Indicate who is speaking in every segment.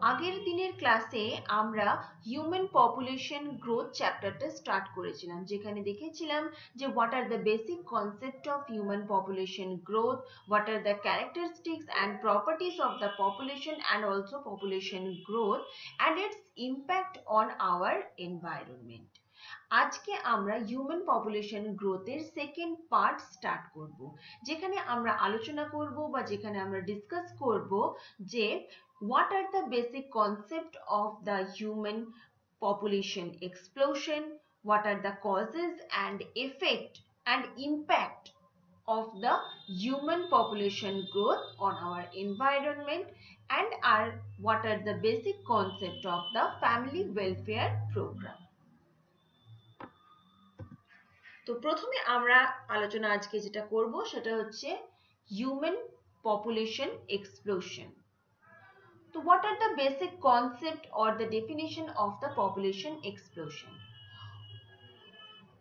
Speaker 1: আগের দিনের ক্লাসে আমরা হিউম্যান পপুলেশন গ্রোথ চ্যাপ্টারটা স্টার্ট করেছিলাম, যেখানে দেখেছিলাম যে what are the basic concept of human population growth, what are the characteristics and properties of the population and also population growth and it's impact on our environment. আজকে আমরা human population গ্রোথের second part start করব, যেখানে আমরা আলোচনা করব বা যেখানে আমরা ডিসকাস করব যে what are the basic concept of the human population explosion, what are the causes and effect and impact of the human population growth on our environment, and what are the basic concept of the family welfare program. তো প্রথমে আমরা আলোচনা আজকে যেটা করব সেটা হচ্ছে human population explosion. So what are the basic concept or the definition of the population explosion?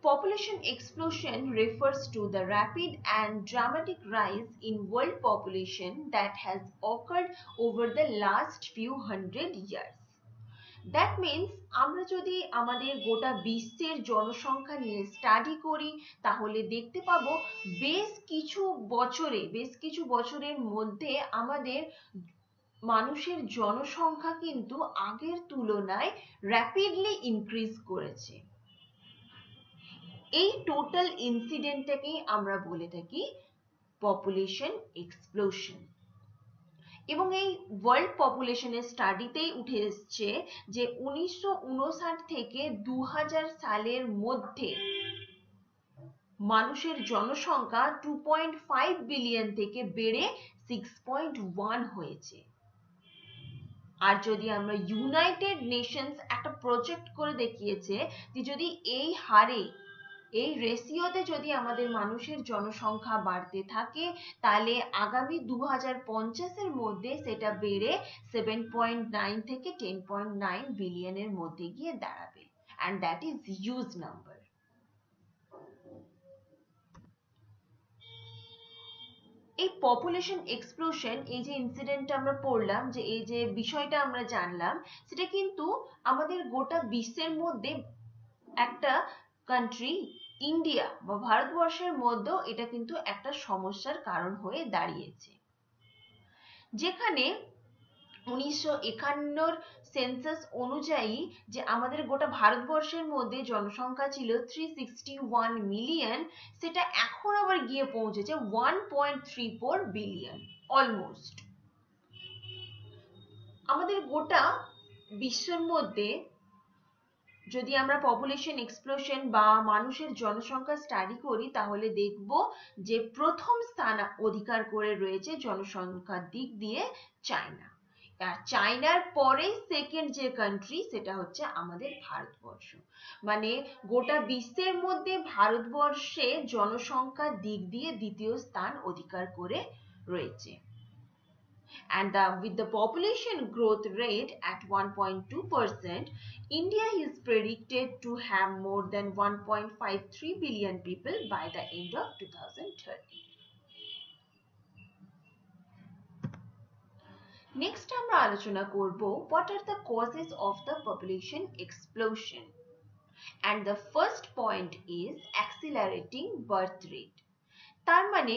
Speaker 1: Population explosion refers to the rapid and dramatic rise in world population that has occurred over the last few hundred years. That means আমরা যদি আমাদের গোটা বিশ্বের জনসংখ্যা নিয়ে study করি তাহলে দেখতে পাবো বেশ কিছু বছরের মধ্যে আমাদের মানুষের জনসংখ্যা কিন্তু আগের তুলনায় র্যাপিডলি ইনক্রিজ করেছে। এই টোটাল ইনসিডেন্টটাকেই আমরা বলে থাকি পপুলেশন এক্সপ্লোশন। এবং এই ওয়ার্ল্ড পপুলেশনের স্টাডিতেই উঠে এসছে যে 1959 থেকে 2000 সালের মধ্যে মানুষের জনসংখ্যা 2.5 বিলিয়ন থেকে বেড়ে 6.1 হয়েছে। আর যদি আমরা ইউনাইটেড নেশনস একটা প্রজেক্ট করে দেখিয়েছে যে যদি এই হারে এই রেশিওতে যদি আমাদের মানুষের জনসংখ্যা বাড়তে থাকে তাহলে আগামী 2050 এর মধ্যে সেটা বেড়ে 7.9 থেকে 10.9 বিলিয়নের মধ্যে গিয়ে দাঁড়াবে, and that is huge number. এই পপুলেশন এক্সপ্লোশন, এই যে ইনসিডেন্টটা আমরা পড়লাম, যে এই যে বিষয়টা আমরা জানলাম, সেটা কিন্তু আমাদের গোটা বিশ্বের মধ্যে একটা কান্ট্রি ইন্ডিয়া বা ভারতবর্ষের মধ্যেও এটা কিন্তু একটা সমস্যার কারণ হয়ে দাঁড়িয়েছে। যেখানে 1951 সেন্সাস অনুযায়ী যে আমাদের গোটা ভারতবর্ষের মধ্যে জনসংখ্যা ছিল 361 মিলিয়ন, সেটা এখন আবার গিয়ে পৌঁছেছে 1.34 বিলিয়ন অলমোস্ট। আমাদের গোটা বিশ্বের মধ্যে যদি আমরা পপুলেশন এক্সপ্লোশন বা মানুষের জনসংখ্যা স্টাডি করি তাহলে দেখব যে প্রথম স্থান অধিকার করে রয়েছে জনসংখ্যার দিক দিয়ে চায়না। আর চায়নার পরে সেকেন্ড যে কান্ট্রি সেটা হচ্ছে আমাদের ভারতবর্ষ। মানে গোটা বিশ্বের মধ্যে ভারতবর্ষে জনসংখ্যার দিক দিয়ে দ্বিতীয় স্থান অধিকার করে রয়েছে। And with the population growth rate at 1.2%, India is predicted to have more than 1.53 billion people by the end of 2030. Next আমরা আলোচনা করব what are the causes of the population explosion, and the first point is accelerating birth rate. তার মানে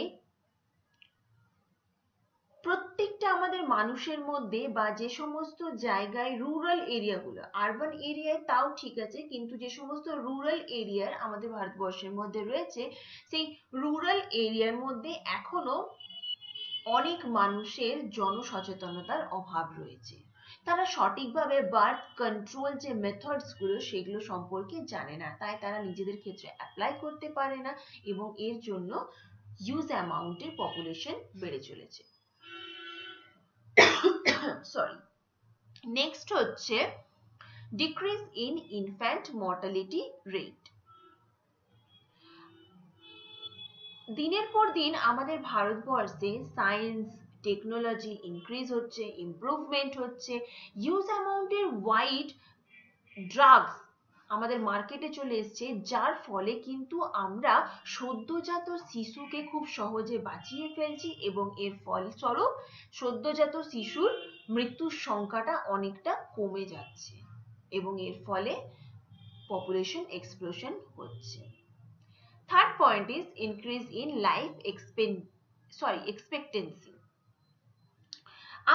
Speaker 1: প্রত্যেকটা আমাদের মানুষের মধ্যে বা যে সমস্ত জায়গায় রুরাল এরিয়াগুলো, আরবান এরিয়ায় তাও ঠিক আছে, কিন্তু যে সমস্ত রুরাল এরিয়ার আমাদের ভারতবর্ষের মধ্যে রয়েছে সেই রুরাল এরিয়ার মধ্যে এখনো অনেক মানুষের জনসচেতনতার অভাব রয়েছে। তারা সঠিকভাবে বার্থ কন্ট্রোল যে মেথডস গুলো সেগুলো সম্পর্কে জানে না, তাই তারা নিজেদের ক্ষেত্রে অ্যাপ্লাই করতে পারে না এবং এর জন্য হিউজ অ্যামাউন্টের পপুলেশন বেড়ে চলেছে। সরি। নেক্সট হচ্ছে decrease in infant mortality rate. দিনের পর দিন আমাদের ভারতবর্ষে সায়েন্স টেকনোলজি ইনক্রিজ হচ্ছে, ইমপ্রুভমেন্ট হচ্ছে, হিউজ অ্যামাউন্টের ওয়াইড ড্রাগস আমাদের মার্কেটে চলে এসছে, যার ফলে কিন্তু আমরা সদ্যজাত শিশুকে খুব সহজে বাঁচিয়ে ফেলছি এবং এর ফলস্বরূপ সদ্যজাত শিশুর মৃত্যুর সংখ্যাটা অনেকটা কমে যাচ্ছে এবং এর ফলে পপুলেশন এক্সপ্লোশন হচ্ছে। Third point is increase in life expectancy.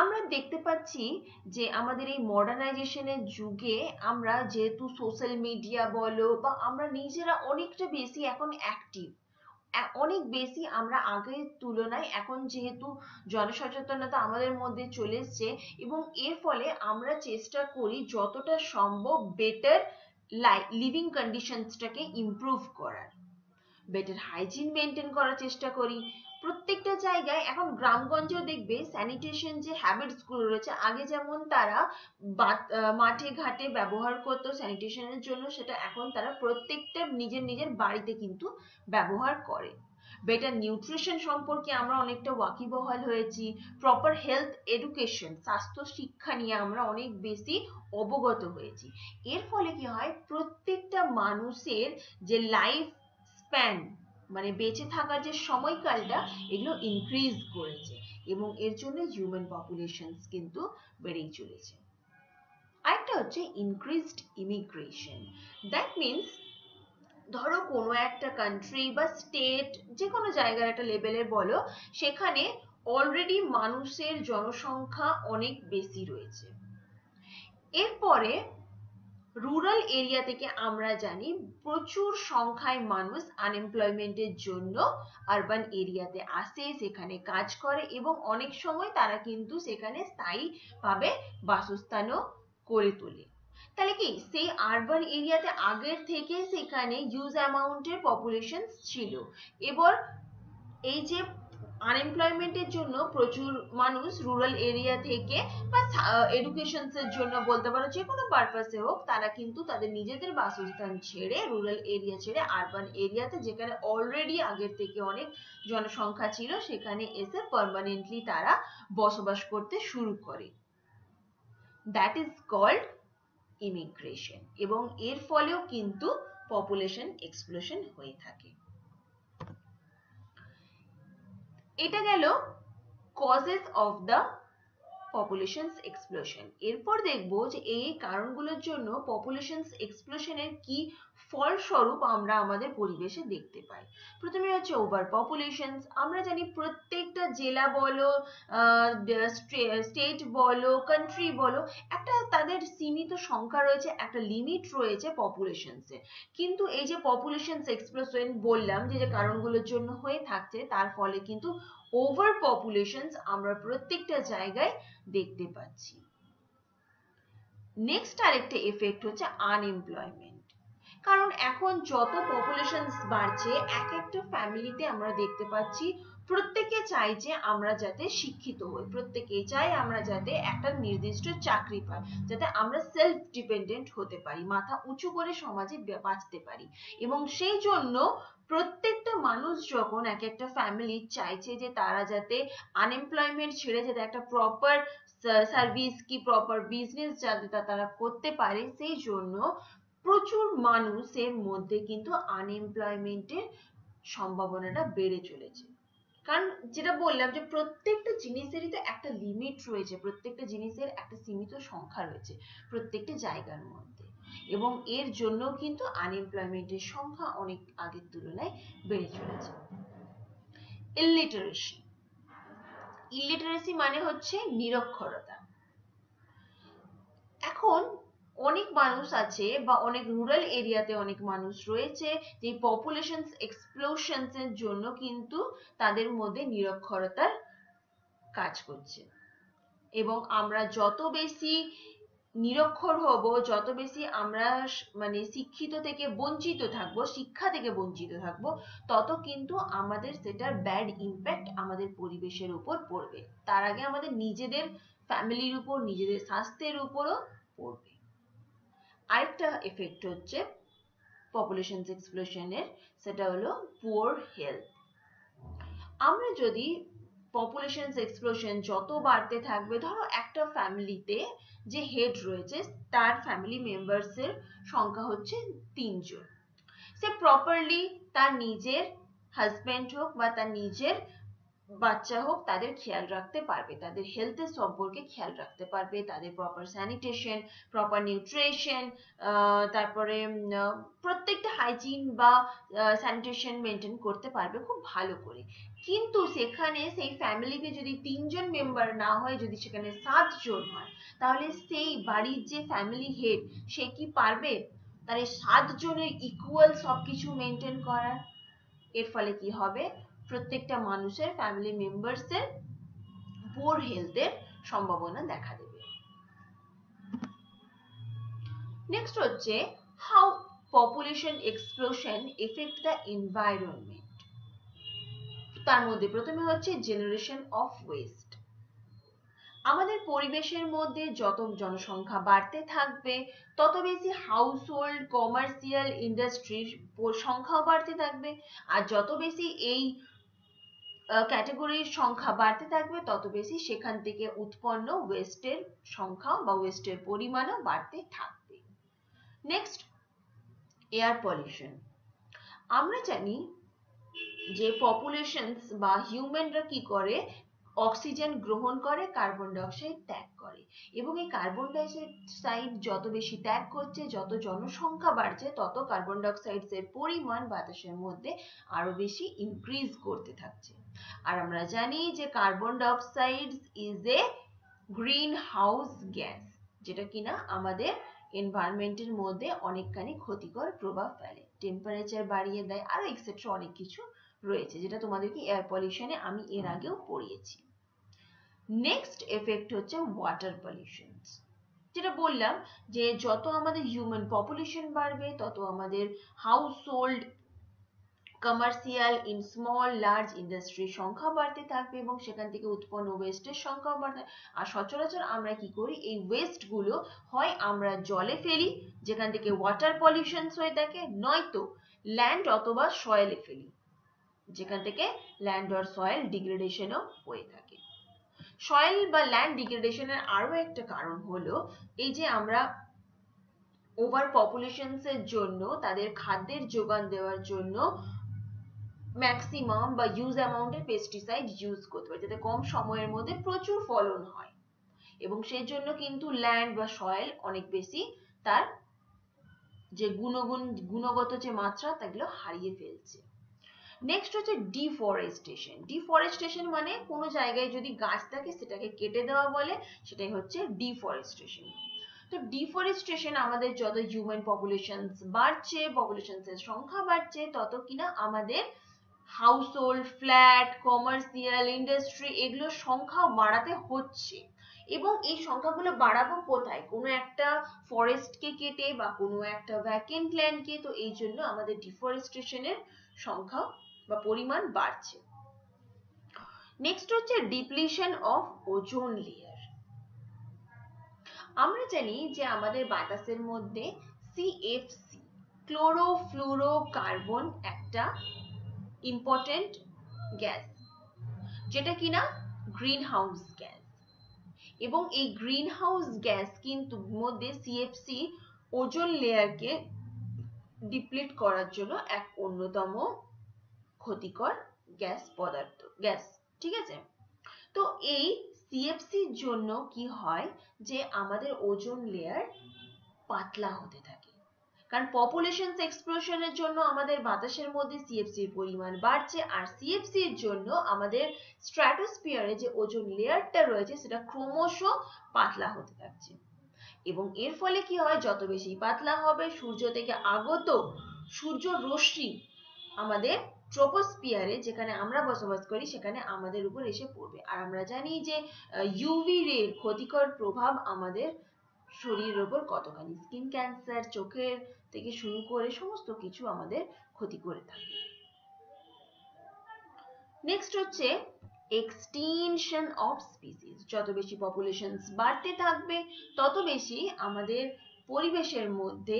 Speaker 1: আমরা দেখতে পাচ্ছি যে আমাদের এই মডার্নাইজেশনের যুগে আমরা যেহেতু সোশ্যাল মিডিয়া বলো বা আমরা নিজেরা অনেকটা বেশি এখন অ্যাক্টিভ, অনেক বেশি আমরা আগের তুলনায় এখন যেহেতু জনসচেতনতা আমাদের মধ্যে চলে এসছে এবং এর ফলে আমরা চেষ্টা করি যতটা সম্ভব বেটার লিভিং কন্ডিশনসটাকে ইমপ্রুভ করার, বেটার হাইজিন মেনটেন করার চেষ্টা করি। প্রত্যেকটা জায়গায় এখন গ্রামগঞ্জেও দেখবে স্যানিটেশন যে হ্যাবিটস গুলো রয়েছে, আগে যেমন তারা মাঠে ঘাটে ব্যবহার করতো স্যানিটেশনের জন্য, সেটা এখন তারা প্রত্যেকটা নিজের নিজের বাড়িতে কিন্তু ব্যবহার করে। বেটার নিউট্রিশন সম্পর্কে আমরা অনেকটা ওয়াকিবহাল হয়েছি। প্রপার হেলথ এডুকেশন, স্বাস্থ্য শিক্ষা নিয়ে আমরা অনেক বেশি অবগত হয়েছি। এর ফলে কি হয়, প্রত্যেকটা মানুষের যে লাইফ স্প্যান মানে বেঁচে থাকার যে সময়কালটা এগুলো ইনক্রিজ করেছে এবং এর জন্য হিউম্যান পপুলেশন কিন্তু বেড়েই চলেছে। আরেকটা হচ্ছে ইনক্রিজড ইমিগ্রেশন। দ্যাট মিনস ধরো কোনো একটা কান্ট্রি বা স্টেট, যে কোনো জায়গার একটা লেভেলে বলো, সেখানে অলরেডি মানুষের জনসংখ্যা অনেক বেশি রয়েছে। এরপরে রুরাল এরিয়া থেকে আমরা জানি প্রচুর সংখ্যায় মানুষ আনএমপ্লয়মেন্টের জন্য আরবান এরিয়াতে আসে, সেখানে কাজ করে এবং অনেক সময় তারা কিন্তু সেখানে স্থায়ীভাবে বাসস্থানও করে তোলে। তাহলে কি সেই আরবান এরিয়াতে আগের থেকে সেখানে হিউজ অ্যামাউন্টের পপুলেশন ছিল, এবার এই যে আনএমপ্লয়মেন্টের জন্য প্রচুর মানুষ রুরাল এরিয়া থেকে বা এডুকেশনসের জন্য বলতে পারো, যে কোনো পারপাসে হোক, তারা কিন্তু তাদের নিজেদের বাসস্থান ছেড়ে রুরাল এরিয়া ছেড়ে আরবান এরিয়াতে, যেখানে অলরেডি আগের থেকে অনেক জনসংখ্যা ছিল, সেখানে এসে পার্মানেন্টলি তারা বসবাস করতে শুরু করে। দ্যাট ইজ কল্ড ইমিগ্রেশন এবং এর ফলেও কিন্তু পপুলেশন এক্সপ্লোশন হয়ে থাকে। এটা গেল causes of the population explosion। এরপর দেখবো যে এই কারণগুলোর জন্য population explosion এর কি ফলস্বরূপ আমরা আমাদের পরিবেশে দেখতে পাই। প্রথমে হচ্ছে ওভার পপুলেশন। আমরা জানি প্রত্যেকটা জেলা বলো, স্টেট বলো, কান্ট্রি বলো, একটা তাদের সীমিত সংখ্যা রয়েছে, একটা লিমিট রয়েছে পপুলেশনসের। কিন্তু এই যে পপুলেশন এক্সপ্লোশন বললাম যে কারণগুলোর জন্য হয়ে থাকছে, তার ফলে কিন্তু ওভার পপুলেশন আমরা প্রত্যেকটা জায়গায় দেখতে পাচ্ছি। নেক্সট আরেকটা এফেক্ট হচ্ছে আনএমপ্লয়মেন্ট। কারণ এখন যত পপুলেশন বাড়ছে, এক একটা ফ্যামিলিতে আমরা দেখতে পাচ্ছি প্রত্যেকে চাই যে আমরা যাতে শিক্ষিত হই, প্রত্যেকেই চাই আমরা যাতে একটা নির্দিষ্ট চাকরি পাই, যাতে আমরা সেলফ ডিপেন্ডেন্ট হতে পারি, মাথা উঁচু করে সমাজে বাঁচতে পারি। এবং সেই জন্য প্রত্যেকটা মানুষ যখন এক একটা ফ্যামিলি চাইছে যে তারা যাতে আনএমপ্লয়মেন্ট ছেড়ে যাতে একটা প্রপার সার্ভিস কি প্রপার বিজনেস যাতে তারা করতে পারে, সেই জন্য প্রচুর মানুষের মধ্যে কিন্তু আনএমপ্লয়মেন্টের সম্ভাবনাটা বেড়ে চলেছে। কারণ যেটা বললাম যে প্রত্যেকটা জিনিসেরই তো একটা লিমিট রয়েছে, প্রত্যেকটা জিনিসের একটা সীমিত সংখ্যা রয়েছে প্রত্যেকটা জায়গার মধ্যে, এবং এর জন্য কিন্তু আনএমপ্লয়মেন্টের সংখ্যা অনেক আগের তুলনায় বেড়ে চলেছে। ইলিটারেসি। ইলিটারেসি মানে হচ্ছে নিরক্ষরতা। এখন অনেক মানুষ আছে বা অনেক রুরাল এরিয়াতে অনেক মানুষ রয়েছে যে পপুলেশন এক্সপ্লোশনস এর জন্য কিন্তু তাদের মধ্যে নিরক্ষরতার কাজ করছে। এবং আমরা যত বেশি নিরক্ষর হব, যত বেশি আমরা মানে শিক্ষিত থেকে বঞ্চিত থাকবো, শিক্ষা থেকে বঞ্চিত থাকবো, তত কিন্তু আমাদের সেটার ব্যাড ইম্প্যাক্ট আমাদের পরিবেশের উপর পড়বে। তার আগে আমাদের নিজেদের ফ্যামিলির উপর, নিজেদের স্বাস্থ্যের উপরও পড়বে। আরেকটা এফেক্ট হচ্ছে পপুলেশন এক্সপ্লোশনের, সেটা হলো পুয়ার হেলথ। আমরা যদি পপুলেশন এক্সপ্লোশন যত বাড়তে থাকবে, ধরো একটা ফ্যামিলিতে যে হেড রয়েছে তার ফ্যামিলি মেম্বার্স এর সংখ্যা হচ্ছে 3 জন, সে প্রপারলি তার নিজের হাজবেন্ড হোক বা তার নিজের বাচ্চা হোক তাদের খেয়াল রাখতে পারবে, তাদের হেলথের সম্পর্কে খেয়াল রাখতে পারবে, তাদের প্রপার স্যানিটেশন, প্রপার নিউট্রিশন, তারপরে প্রত্যেকটা হাইজিন বা স্যানিটেশন মেনটেন করতে পারবে খুব ভালো করে। কিন্তু সেখানে সেই ফ্যামিলিতে যদি 3 জন মেম্বার না হয়, যদি সেখানে 7 জন হয়, তাহলে সেই বাড়ির যে ফ্যামিলি হেড সে কি পারবে তাহলে 7 জনের ইকুয়াল সবকিছু মেনটেন করার? এর ফলে কি হবে, প্রত্যেকটা মানুষের ফ্যামিলি মেম্বার্সের পুয়ার হেলথের সম্ভাবনা দেখা দেবে। নেক্সট হচ্ছে how population explosion effect the environment. তার মধ্যে প্রথমে হচ্ছে জেনারেশন অফ ওয়েস্ট। আমাদের পরিবেশের মধ্যে যত জনসংখ্যা বাড়তে থাকবে তত বেশি হাউস হোল্ড, কমার্শিয়াল ইন্ডাস্ট্রির সংখ্যাও বাড়তে থাকবে, আর যত বেশি এই ক্যাটাগরির সংখ্যা বাড়তে থাকবে তত বেশি সেখান থেকে উৎপন্ন ওয়েস্টের সংখ্যা বা ওয়েস্টের পরিমাণও বাড়তে থাকবে। Next, air pollution. আমরা জানি যে পপুলেশনস বা হিউম্যানরা কি করে, অক্সিজেন গ্রহণ করে, কার্বন ডাইঅক্সাইড ত্যাগ করে, এবং এই কার্বন ডাইঅক্সাইড যত বেশি ত্যাগ করছে, যত জনসংখ্যা বাড়ছে, তত কার্বন ডাইঅক্সাইডের পরিমাণ বাতাসের মধ্যে আরো বেশি ইনক্রিজ করতে থাকছে। আর আমরা জানি যে carbon dioxide is a green house gas, যেটা কিনা আমাদের এনভায়রনমেন্টের মধ্যে অনেকখানি ক্ষতিকর প্রভাব ফেলে, টেম্পারেচার বাড়িয়ে দেয়, আরো এক্সেট্রা অনেক কিছু রয়েছে, যেটা তোমাদেরকে এয়ার পলিউশনে আমি এর আগেও পড়িয়েছি। নেক্সট এফেক্ট হচ্ছে ওয়াটার পলিউশন, যেটা বললাম যে যত আমাদের হিউম্যান পপুলেশন বাড়বে তত আমাদের house hold, commercial, in small large ইন্ডাস্ট্রির সংখ্যা বাড়তে থাকবে এবং সেখান থেকে উৎপন্ন ওয়েস্টের সংখ্যাও বাড়তে। আর সচরাচর আমরা কি করি, এই ওয়েস্ট গুলো হয় আমরা জলে ফেলি যেখান থেকে ওয়াটার পলিউশন হয়ে থাকে, নয়তো ল্যান্ড অথবা সয়েলে ফেলি যেখান থেকে ল্যান্ড অর সয়েল ডিগ্রেডেশনও হয়ে থাকে। সয়েল বা ল্যান্ড ডিগ্রেডেশনের আরো একটা কারণ হলো এই যে আমরা ওভার পপুলেশনস এর জন্য তাদের খাদ্যের যোগান দেওয়ার জন্য ম্যাক্সিমাম বা হিউজ অ্যামাউন্টের পেস্টিসাইড ইউজ করতে পারি যাতে কম সময়ের মধ্যে প্রচুর ফলন হয়, এবং সেই জন্য কিন্তু ল্যান্ড বা সয়েল অনেক বেশি তার যে গুণগত যে মাত্রা তাগুলো হারিয়ে ফেলছে। নেক্সট হচ্ছে ডিফরেস্টেশন। ডিফরেস্টেশন মানে কোনো জায়গায় যদি গাছ থাকে সেটাকে কেটে দেওয়া বলে, সেটাই হচ্ছে ডিফরেস্টেশন। তো ডিফরেস্টেশন আমাদের যত হিউম্যান পপুলেশন বাড়ছে, পপুলেশনের সংখ্যা বাড়ছে, তত কিনা আমাদের হাউসহোল্ড, ফ্ল্যাট, কমার্শিয়াল, ইন্ডাস্ট্রি এগুলোর সংখ্যা বাড়াতে হচ্ছে। এবং এই সংখ্যাগুলো বাড়াবো কোথায়, কোনো একটা ফরেস্টকে কেটে বা কোনো একটা ভ্যাকেন্ট ল্যান্ডকে, তো এই জন্য আমাদের ডিফরেস্টেশনের সংখ্যা বা পরিমাণ বাড়ছে। নেক্সট হচ্ছে ডিপ্লিশন অফ ওজোন লেয়ার। আমরা জানি যে আমাদের বাতাসের মধ্যে CFC, ক্লোরোফ্লুরোকার্বন একটা ইম্পর্টেন্ট গ্যাস, যেটা কিনা গ্রিন হাউস গ্যাস, এবং এই গ্রিন হাউস গ্যাস কিন্তু মধ্যে CFC ওজোন লেয়ারকে ডিপ্লিট করার জন্য এক অন্যতম ক্ষতিকর গ্যাস পদার্থ, গ্যাস, ঠিক আছে। তো এই CFCর জন্য কি হয় যে আমাদের ওজোন লেয়ার পাতলা হতে থাকে, কারণ পপুলেশন এক্সপ্লোশনের জন্য আমাদের বাতাসের মধ্যে CFCর পরিমাণ বাড়ছে, আর CFCর জন্য আমাদের স্ট্র্যাটোস্ফিয়ারে যে ওজোন লেয়ারটা রয়েছে সেটা ক্রমশ পাতলা হতে থাকছে, এবং এর ফলে কি হয়, যত বেশি পাতলা হবে সূর্য থেকে আগত সূর্য রশ্মি আমাদের ট্রপোস্ফিয়ারে যেখানে আমরা বসবাস করি সেখানে আমাদের উপর এসে পড়বে। আর আমরা জানি যে ইউভি রে ক্ষতিকর প্রভাব আমাদের শরীরের উপর কতখানি, স্কিন ক্যান্সার, চোখের থেকে শুরু করে সমস্ত কিছু আমাদের ক্ষতি করে থাকে। নেক্সট হচ্ছে এক্সটিনশন অফ স্পিসিস। যত বেশি পপুলেশন বাড়তে থাকবে তত বেশি আমাদের পরিবেশের মধ্যে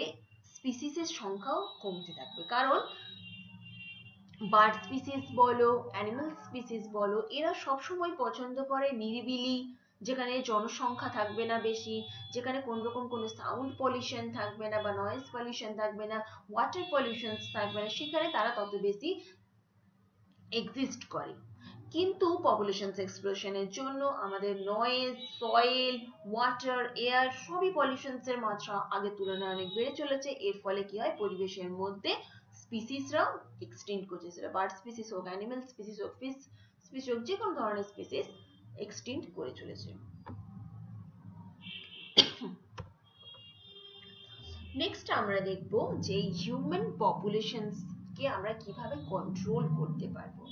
Speaker 1: স্পিসিসের সংখ্যাও কমতে থাকবে, কারণ বার্ড স্পিসিস বলো, অ্যানিমাল স্পিসিস বলো, এরা সবসময় পছন্দ করে নিরিবিলি, যেখানে জনসংখ্যা থাকবে না বেশি, যেখানে কোন রকম কোনো সাউন্ড পলিউশন থাকবে না বা নয়েজ পলিউশন থাকবে না, ওয়াটার পলিউশন থাকবে না, সেখানে তারা তত বেশি এক্সিস্ট করে। কিন্তু পপুলেশন এক্সপ্লোশনের জন্য আমাদের নয়েজ, সয়েল, ওয়াটার, এয়ার সবই পলিউশনসের মাত্রা আগের তুলনায় অনেক বেড়ে চলেছে। এর ফলে কি হয়, পরিবেশের মধ্যে স্পিসিসরাও এক্সটিংক্ট করছে, সেটা বার্ড স্পিসিস হোক, অ্যানিমাল স্পিসিস হোক, ফিশ স্পিসিস হোক, যে কোনো ধরনের স্পিসিস এক্সটিংক্ট করে চলেছে। নেক্সট আমরা দেখব যে হিউম্যান পপুলেশনকে আমরা কিভাবে কন্ট্রোল করতে পারবো।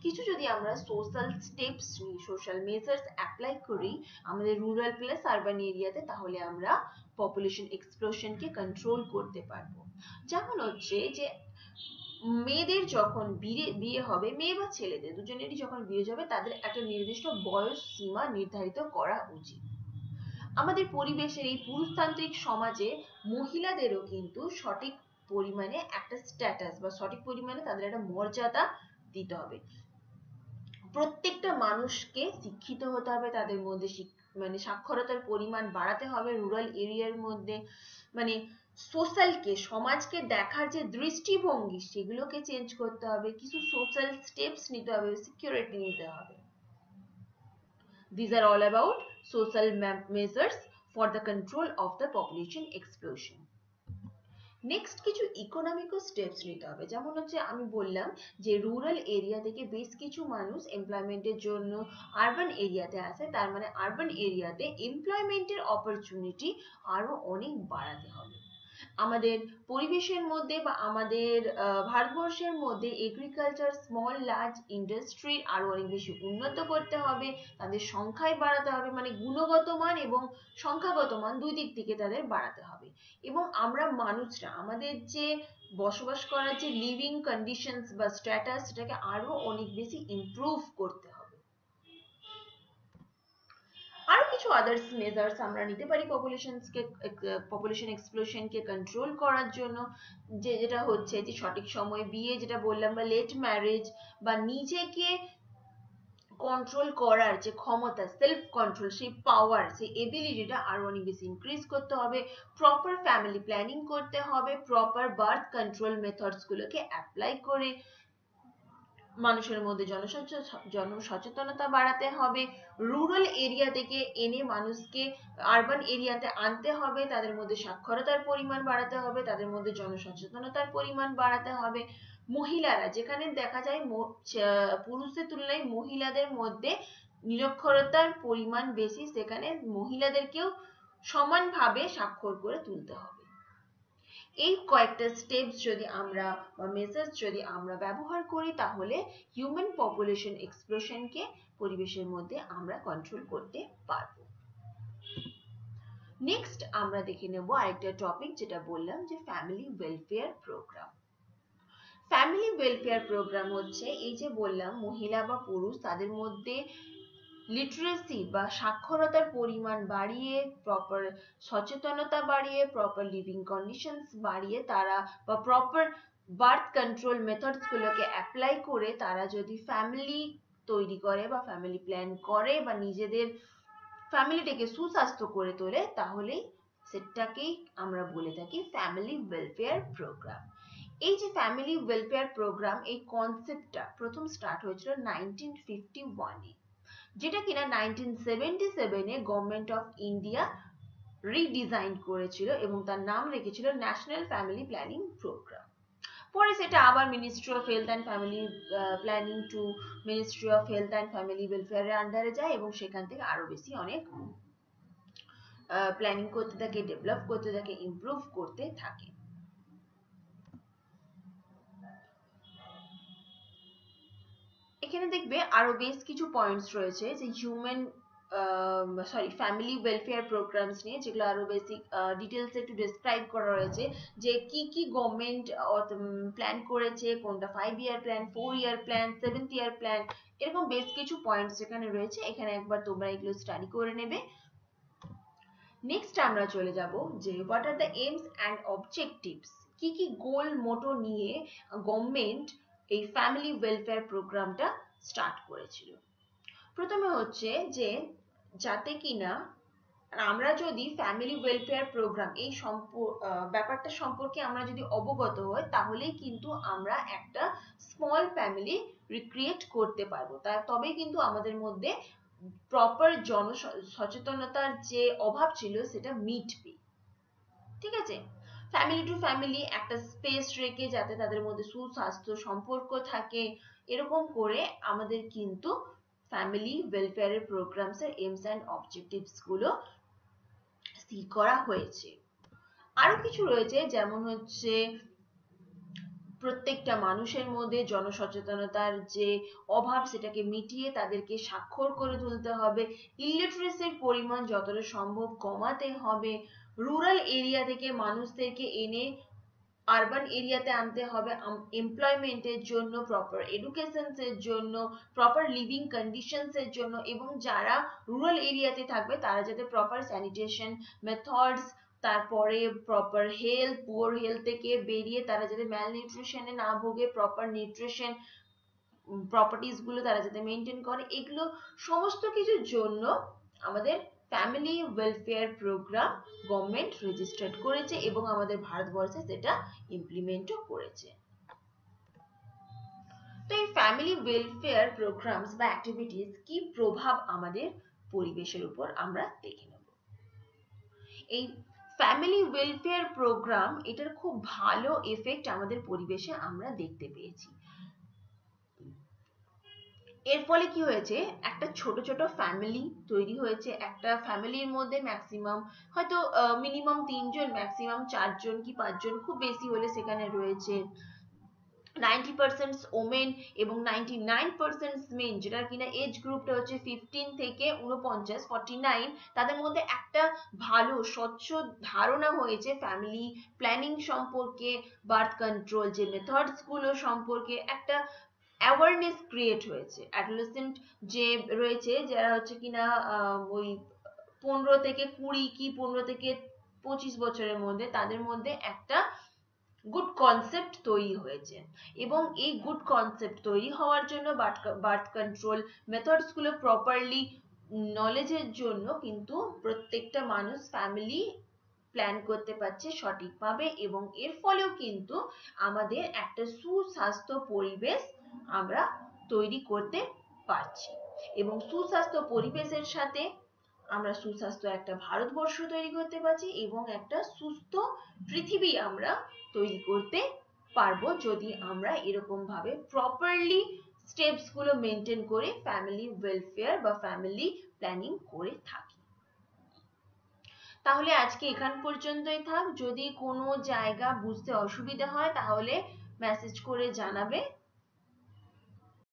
Speaker 1: কিছু যদি আমরা সোশ্যাল স্টেপস নিই, সোশ্যাল মেজার্স অ্যাপ্লাই করি আমাদের রুরাল প্লাস আরবান এরিয়াতে, তাহলে আমরা পপুলেশন এক্সপ্লোশনকে কন্ট্রোল করতে পারবো। যেমন হচ্ছে যে মেয়েদের যখন বিয়ে হবে, মেয়ে বা ছেলেদের দুজনেরই যখন বিয়ে হবে, তাদের একটা নির্দিষ্ট বয়স সীমা নির্ধারিত করা উচিত। আমাদের পরিবেশের এই পুরুষতান্ত্রিক সমাজে মহিলাদেরও কিন্তু সঠিক পরিমাণে একটা স্ট্যাটাস বা সঠিক পরিমাণে তাদের একটা মর্যাদা দিতে হবে। প্রত্যেকটা মানুষকে শিক্ষিত হতে হবে, তাদের মধ্যে মানে সাক্ষরতার পরিমাণ বাড়াতে হবে রুরাল এরিয়ার মধ্যে, মানে সোশ্যালকে, সমাজকে দেখার যে দৃষ্টিভঙ্গি সেগুলোকে চেঞ্জ করতে হবে, কিছু সোশ্যাল স্টেপস নিতে হবে, সিকিউরিটি নিতে হবে। These are all about social measures for the control of the population explosion. Next কিছু ইকোনমিক্যাল স্টেপস নিতে হবে, যেমন হচ্ছে আমি বললাম যে রুরাল এরিয়া থেকে বেশ কিছু মানুষ এমপ্লয়মেন্টের জন্য আরবান এরিয়াতে আসে, তার মানে আরবান এরিয়াতে এমপ্লয়মেন্টের অপরচুনিটি আরো অনেক বাড়াতে হবে। আমাদের পরিবেশের মধ্যে বা আমাদের ভারতবর্ষের মধ্যে এগ্রিকালচার, স্মল লার্জ ইন্ডাস্ট্রি আরো অনেক বেশি উন্নত করতে হবে, তাদের সংখ্যায় বাড়াতে হবে, মানে গুণগত মান এবং সংখ্যাগত মান দুই দিক থেকে তাদের বাড়াতে হবে। এবং আমরা মানুষরা আমাদের যে বসবাস করার যে লিভিং কন্ডিশনস বা স্ট্যাটাস, সেটাকে আরো অনেক বেশি ইমপ্রুভ করতে হবে। আরো কিছু আদার্স মেজার্স আমরা নিতে পারি পপুলেশন এক্সপ্লোশনকে কন্ট্রোল করার জন্য, যেটা হচ্ছে যে সঠিক সময়ে বিয়ে, যেটা বললাম, বা লেট ম্যারেজ, বা নিজেকে কন্ট্রোল করার যে ক্ষমতা, সেলফ কন্ট্রোল, সেই পাওয়ার, সেই এবিলিটিটা আরো অনেক বেশি ইনক্রিজ করতে হবে। প্রপার ফ্যামিলি প্ল্যানিং করতে হবে, প্রপার বার্থ কন্ট্রোল মেথডস গুলোকে অ্যাপ্লাই করে মানুষের মধ্যে জনসচেতনতা বাড়াতে হবে, রুরাল এরিয়া থেকে এনে মানুষকে আরবান এরিয়াতে আনতে হবে, তাদের মধ্যে সাক্ষরতার পরিমাণ বাড়াতে হবে, তাদের মধ্যে জনসচেতনতার পরিমাণ বাড়াতে হবে। মহিলারা, যেখানে দেখা যায় পুরুষদের তুলনায় মহিলাদের মধ্যে নিরক্ষরতার পরিমাণ বেশি, সেখানে মহিলাদেরকেও সমানভাবে স্বাক্ষর করে তুলতে হবে। এই কয়েকটা স্টেপস যদি আমরা বা মেজার্স যদি আমরা ব্যবহার করি, তাহলে হিউম্যান পপুলেশন এক্সপ্লোশনকে পরিবেশের মধ্যে আমরা কন্ট্রোল করতে পারবো। নেক্সট আমরা দেখে নেব আরেকটা টপিক, যেটা বললাম যে family welfare programme. Family welfare programme হচ্ছে, এই যে বললাম মহিলা বা পুরুষ তাদের মধ্যে লিটারেসি বা সাক্ষরতার পরিমাণ বাড়িয়ে, প্রপার সচেতনতা বাড়িয়ে, প্রপার লিভিং কন্ডিশনস বাড়িয়ে, তারা বা প্রপার বার্থ কন্ট্রোল মেথডস গুলোকে অ্যাপ্লাই করে তারা যদি ফ্যামিলি তৈরি করে বা ফ্যামিলি প্ল্যান করে বা নিজেদের ফ্যামিলিটাকে সুস্বাস্থ্য করে তোলে, তাহলেই সেটাকেই আমরা বলে থাকি ফ্যামিলি ওয়েলফেয়ার প্রোগ্রাম। এই যে ফ্যামিলি ওয়েলফেয়ার প্রোগ্রাম, এই কনসেপ্টটা প্রথম স্টার্ট হয়েছিল 1951-এ, যেটা কিনা 1977-এ গভর্নমেন্ট অফ ইন্ডিয়া রিডিজাইন করেছিল এবং তার নাম রেখেছিল ন্যাশনাল ফ্যামিলি প্ল্যানিং প্রোগ্রাম। পরে সেটা আবার ministry of health and family planning to ministry of health and family ওয়েলফেয়ারের আন্ডারে যায় এবং সেখান থেকে আরো বেশি অনেক প্ল্যানিং করতে থাকে, ডেভেলপ করতে থাকে, ইমপ্রুভ করতে থাকে। এখানে দেখবে আরো বেশ কিছু পয়েন্টস রয়েছে যে ফ্যামিলি ওয়েলফেয়ার প্রোগ্রামস নিয়ে, যেগুলো আরো বেসিক ডিটেলস একটু ডেসক্রাইব করা রয়েছে, যে কি কি গভর্নমেন্ট প্ল্যান করেছে, কোনটা 5 year plan, 4 year plan, 7th year plan, এরকম বেশ কিছু পয়েন্টস এখানে রয়েছে। এখানে একবার তোমরা এগুলো স্টাডি করে নেবে। নেক্সট আমরা চলে যাব যে what are the aims and objectives, কি কি গোল মোটো নিয়ে গভর্নমেন্ট এই ফ্যামিলি ওয়েলফেয়ার প্রোগ্রামটা স্টার্ট করেছিল। প্রথমে হচ্ছে যে যাতে কিনা আমরা যদি ফ্যামিলি ওয়েলফেয়ার প্রোগ্রাম এই ব্যাপারটা সম্পর্কে আমরা যদি অবগত হই, তাহলেই কিন্তু আমরা একটা স্মল ফ্যামিলি রিক্রিয়েট করতে পারবো। তবেই কিন্তু আমাদের মধ্যে প্রপার সচেতনতার যে অভাব ছিল সেটা মিটবে। ঠিক আছে, ফ্যামিলি টু ফ্যামিলি একটা স্পেস রেখে যাতে তাদের মধ্যে সুস্বাস্থ্য সম্পর্ক থাকে, এরকম করে আমাদের কিন্তু ফ্যামিলি ওয়েলফেয়ারের প্রোগ্রামস এর এইমস এন্ড অবজেক্টিভস গুলো স্থির করা হয়েছে। আরো কিছু রয়েছে, যেমন হচ্ছে প্রত্যেকটা মানুষের মধ্যে জনসচেতনতার যে অভাব সেটাকে মিটিয়ে তাদেরকে স্বাক্ষর করে তুলতে হবে, ইলিটারেসির পরিমাণ যতটা সম্ভব কমাতে হবে, রুরাল এরিয়া থেকে মানুষদেরকে এনে আরবান এরিয়াতে আনতে হবে এমপ্লয়মেন্টের জন্য, প্রপার এডুকেশনস এর জন্য, প্রপার লিভিং কন্ডিশনস এর জন্য, এবং যারা রুরাল এরিয়াতে থাকবে তারা যাতে প্রপার স্যানিটেশন মেথডস, তারপরে প্রপার হেলথ, পুয়ার হেলথ থেকে বেরিয়ে তারা যাতে ম্যালনিউট্রিশনে না ভোগে, প্রপার নিউট্রিশন প্রপার্টিস গুলো তারা যাতে মেনটেন করে, এগুলো সমস্ত কিছুর জন্য আমাদের family welfare programme government registered করেছে এবং আমাদের ভারতবর্ষে সেটা ইমপ্লিমেন্টও করেছে। তো এই ফ্যামিলি ওয়েলফেয়ার প্রোগ্রামস বা অ্যাক্টিভিটিস কি প্রভাব আমাদের পরিবেশের উপর আমরা দেখে নেব। এই ফ্যামিলি ওয়েলফেয়ার প্রোগ্রাম, এটার খুব ভালো এফেক্ট আমাদের পরিবেশে আমরা দেখতে পেয়েছি। এর ফলে কি হয়েছে, একটা ছোট ছোট ফ্যামিলি তৈরি হয়েছে। একটা ফ্যামিলির মধ্যে ম্যাক্সিমাম হয়তো মিনিমাম 3 জন, ম্যাক্সিমাম 4 জন কি 5 জন, খুব বেশি হলে সেখানে রয়েছে 90% ওমেন এবং 99% মেন, যেটা কিনা এজ গ্রুপটা হচ্ছে 15 থেকে 49, 49। তাদের মধ্যে একটা ভালো স্বচ্ছ ধারণা হয়েছে ফ্যামিলি প্ল্যানিং সম্পর্কে, বার্থ কন্ট্রোল যে মেথডস গুলো সম্পর্কে একটা অ্যাওয়ারনেস ক্রিয়েট হয়েছে। অ্যাডোলেসেন্ট যে রয়েছে, যারা হচ্ছে কিনা ওই 15 থেকে 20 কি 15 থেকে 25 বছরের মধ্যে, তাদের মধ্যে একটা গুড কনসেপ্ট তৈরি হয়েছে। এবং এই গুড কনসেপ্ট তৈরি হওয়ার জন্য বার্থ কন্ট্রোল মেথডস গুলো প্রপারলি নলেজের জন্য কিন্তু প্রত্যেকটা মানুষ ফ্যামিলি প্ল্যান করতে পারছে সঠিকভাবে, এবং এর ফলেও কিন্তু আমাদের একটা সুস্বাস্থ্য পরিবেশ আমরা তৈরি করতে পারছি। এবং সুস্বাস্থ্য পরিবেশের সাথে আমরা সুস্বাস্থ্য একটা ভারতবর্ষ তৈরি করতে পারছি এবং একটা সুস্থ পৃথিবী আমরা তৈরি করতে পারবো, যদি আমরা এরকম ভাবে প্রপারলি স্টেপস গুলো মেনটেন করে ফ্যামিলি ওয়েলফেয়ার বা ফ্যামিলি প্ল্যানিং করে থাকি। তাহলে আজকে এখান পর্যন্তই থাক। যদি কোনো জায়গা বুঝতে অসুবিধা হয় তাহলে মেসেজ করে জানাবে।